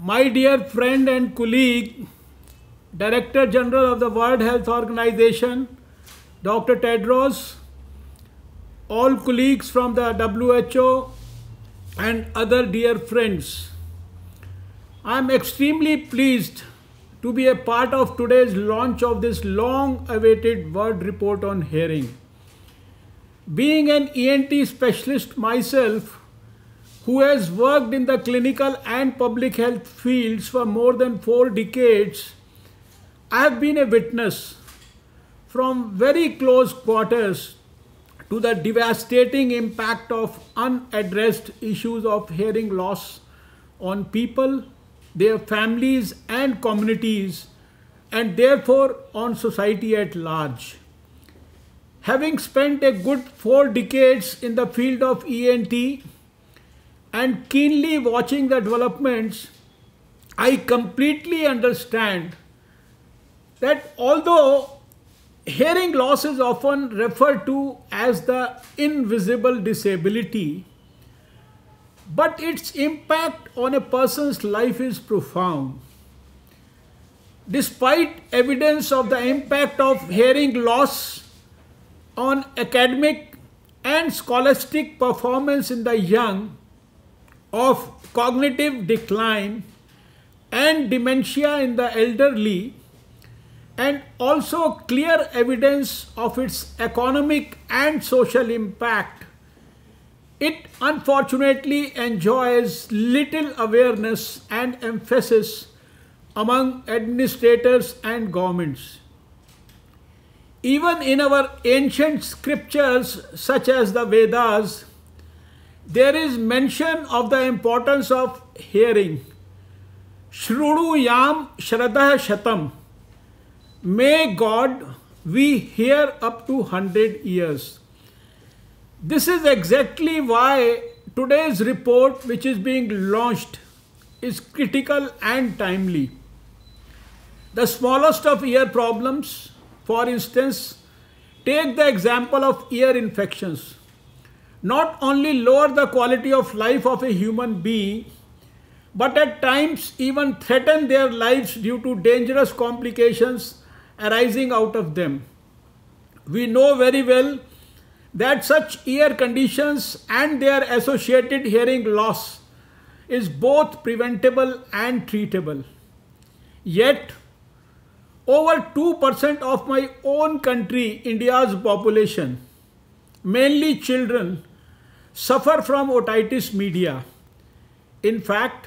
My dear friend and colleague, Director General of the World Health Organization, Dr. Tedros, all colleagues from the WHO and other dear friends, I am extremely pleased to be a part of today's launch of this long-awaited World Report on Hearing. Being an ENT specialist myself, who has worked in the clinical and public health fields for more than 4 decades, I have been a witness from very close quarters to the devastating impact of unaddressed issues of hearing loss on people, their families and communities, and therefore on society at large. Having spent a good 4 decades in the field of ENT and keenly watching the developments, I completely understand that although hearing loss is often referred to as the invisible disability, but its impact on a person's life is profound. Despite evidence of the impact of hearing loss on academic and scholastic performance in the young, of cognitive decline and dementia in the elderly, and also clear evidence of its economic and social impact, it unfortunately enjoys little awareness and emphasis among administrators and governments. Even in our ancient scriptures such as the Vedas, there is mention of the importance of hearing. Shrudu yam shraddha shatam. May God we hear up to 100 years. This is exactly why today's report, which is being launched, is critical and timely. The smallest of ear problems, for instance, take the example of ear infections, not only lower the quality of life of a human being, but at times even threaten their lives due to dangerous complications arising out of them. We know very well that such ear conditions and their associated hearing loss is both preventable and treatable. Yet, over 2% of my own country, India's population, mainly children, suffer from otitis media. In fact,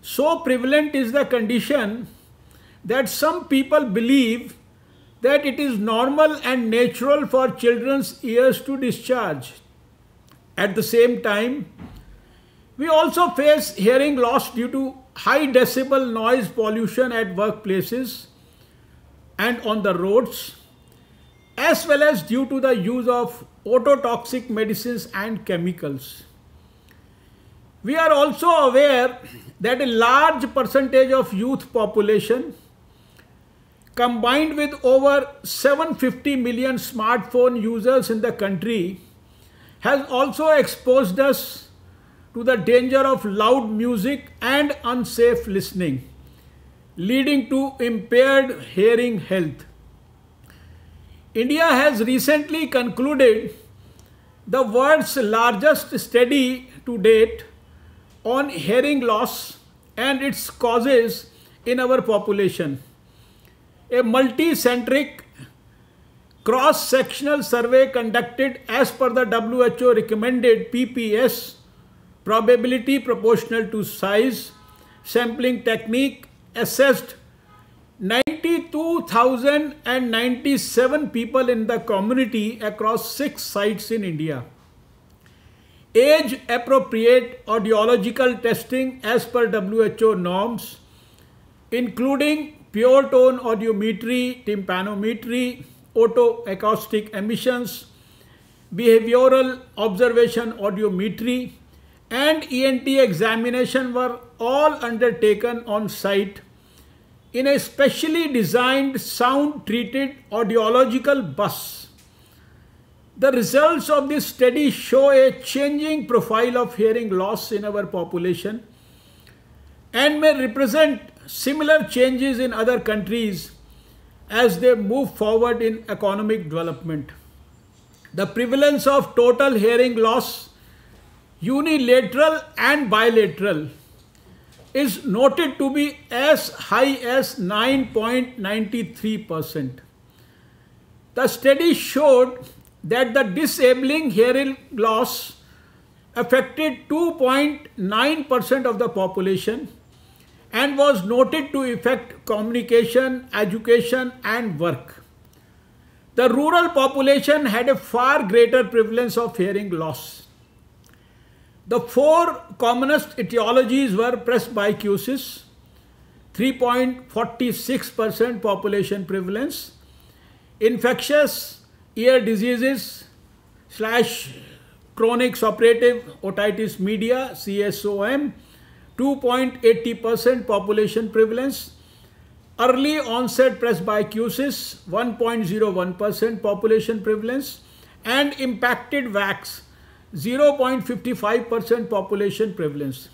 so prevalent is the condition that some people believe that it is normal and natural for children's ears to discharge. At the same time, we also face hearing loss due to high decibel noise pollution at workplaces and on the roads, as well as due to the use of ototoxic medicines and chemicals. We are also aware that a large percentage of youth population, combined with over 750 million smartphone users in the country, has also exposed us to the danger of loud music and unsafe listening, leading to impaired hearing health. India has recently concluded the world's largest study to date on hearing loss and its causes in our population. A multi-centric cross-sectional survey conducted as per the WHO recommended PPS, probability proportional to size, sampling technique, assessed 92,097 people in the community across 6 sites in India. Age-appropriate audiological testing as per WHO norms, including pure tone audiometry, tympanometry, otoacoustic emissions, behavioral observation audiometry, and ENT examination were all undertaken on site in a specially designed sound-treated audiological bus. The results of this study show a changing profile of hearing loss in our population, and may represent similar changes in other countries as they move forward in economic development. The prevalence of total hearing loss, unilateral and bilateral, is noted to be as high as 9.93%. The study showed that the disabling hearing loss affected 2.9% of the population and was noted to affect communication, education, and work. The rural population had a far greater prevalence of hearing loss. The four commonest etiologies were presbycusis, 3.46% population prevalence, infectious ear diseases / chronic suppurative otitis media, CSOM, 2.80% population prevalence, early onset presbycusis, 1.01% population prevalence, and impacted wax, 0.55% population prevalence.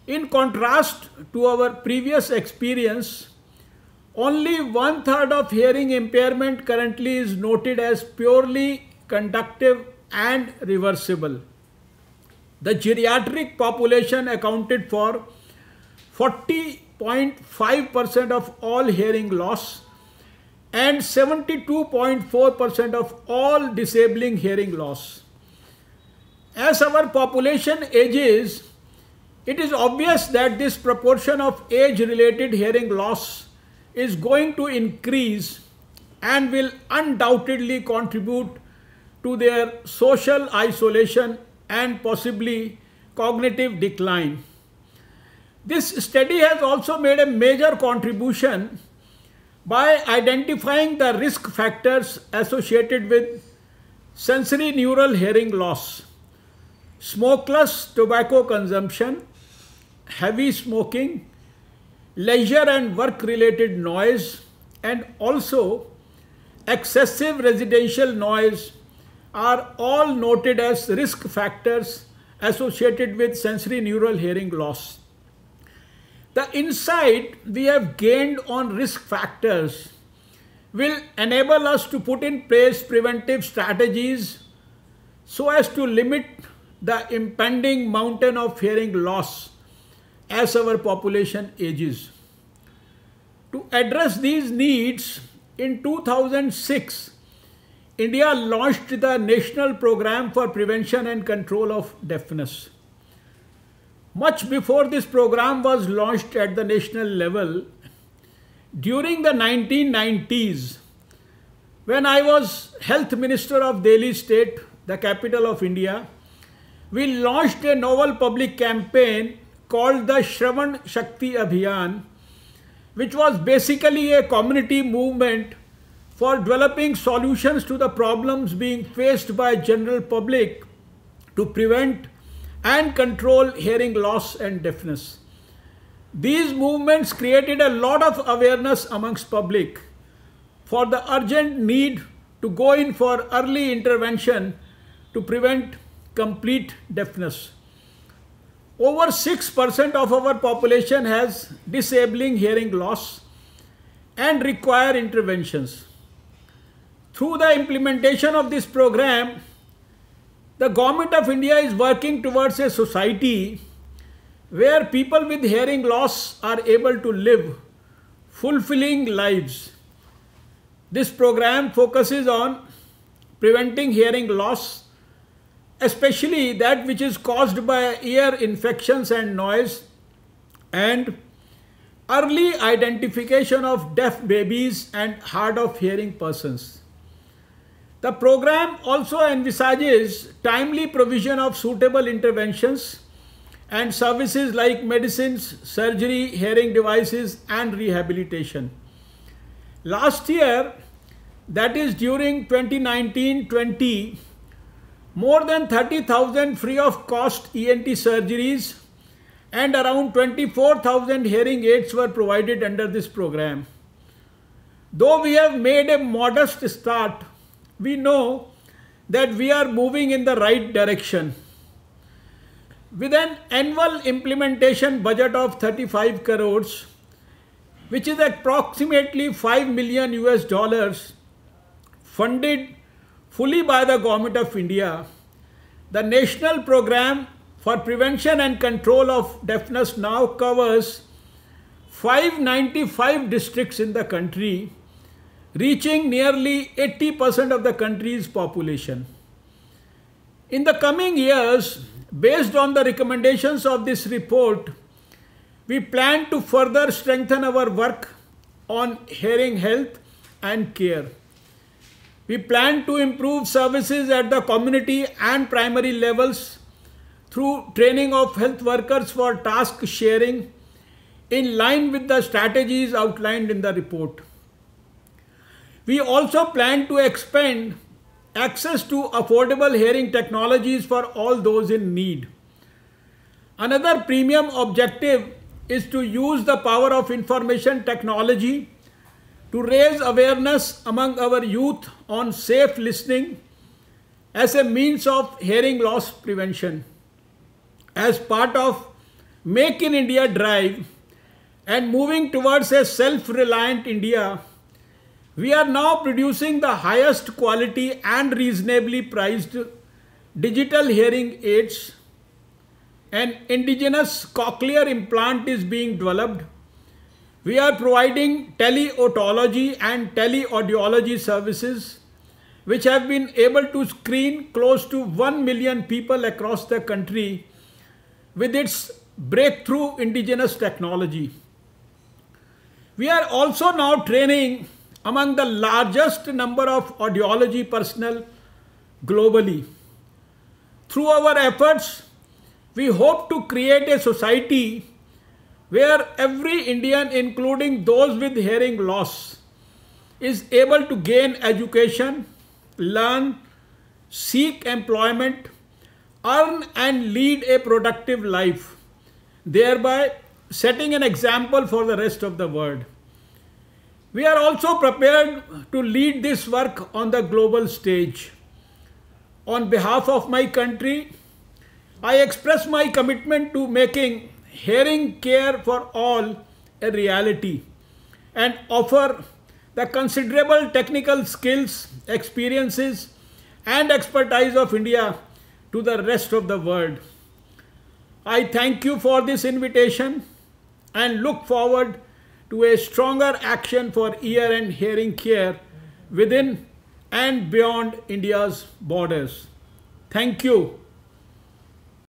In contrast to our previous experience, only 1/3 of hearing impairment currently is noted as purely conductive and reversible. The geriatric population accounted for 40.5% of all hearing loss and 72.4% of all disabling hearing loss. As our population ages, it is obvious that this proportion of age-related hearing loss is going to increase and will undoubtedly contribute to their social isolation and possibly cognitive decline. This study has also made a major contribution by identifying the risk factors associated with sensory neural hearing loss: smokeless tobacco consumption, heavy smoking, leisure and work-related noise, and also excessive residential noise are all noted as risk factors associated with sensory neural hearing loss. The insight we have gained on risk factors will enable us to put in place preventive strategies so as to limit the impending mountain of hearing loss as our population ages. To address these needs, in 2006, India launched the National Program for Prevention and Control of Deafness. Much before this program was launched at the national level, during the 1990s, when I was Health Minister of Delhi State, the capital of India, we launched a novel public campaign called the Shravan Shakti Abhiyan, which was basically a community movement for developing solutions to the problems being faced by general public to prevent and control hearing loss and deafness. These movements created a lot of awareness amongst public for the urgent need to go in for early intervention to prevent complete deafness. Over 6% of our population has disabling hearing loss and require interventions. Through the implementation of this program, the Government of India is working towards a society where people with hearing loss are able to live fulfilling lives. This program focuses on preventing hearing loss, especially that which is caused by ear infections and noise, and early identification of deaf babies and hard of hearing persons. The program also envisages timely provision of suitable interventions and services like medicines, surgery, hearing devices, and rehabilitation. Last year, that is during 2019-20, more than 30,000 free of cost ENT surgeries and around 24,000 hearing aids were provided under this program. Though we have made a modest start, we know that we are moving in the right direction. With an annual implementation budget of 35 crores, which is approximately 5 million US dollars, funded fully by the Government of India, the National Program for Prevention and Control of Deafness now covers 595 districts in the country, reaching nearly 80% of the country's population. In the coming years, based on the recommendations of this report, we plan to further strengthen our work on hearing health and care. We plan to improve services at the community and primary levels through training of health workers for task sharing in line with the strategies outlined in the report. We also plan to expand access to affordable hearing technologies for all those in need. Another premium objective is to use the power of information technology to raise awareness among our youth on safe listening as a means of hearing loss prevention. As part of Make in India drive and moving towards a self-reliant India, we are now producing the highest quality and reasonably priced digital hearing aids. An indigenous cochlear implant is being developed. We are providing teleotology and teleaudiology services, which have been able to screen close to 1 million people across the country with its breakthrough indigenous technology. We are also now training among the largest number of audiology personnel globally. Through our efforts, we hope to create a society where every Indian, including those with hearing loss, is able to gain education, learn, seek employment, earn and lead a productive life, thereby setting an example for the rest of the world. We are also prepared to lead this work on the global stage. On behalf of my country, I express my commitment to making hearing care for all a reality and offer the considerable technical skills, experiences, and expertise of India to the rest of the world. I thank you for this invitation and look forward to a stronger action for ear and hearing care within and beyond India's borders. Thank you.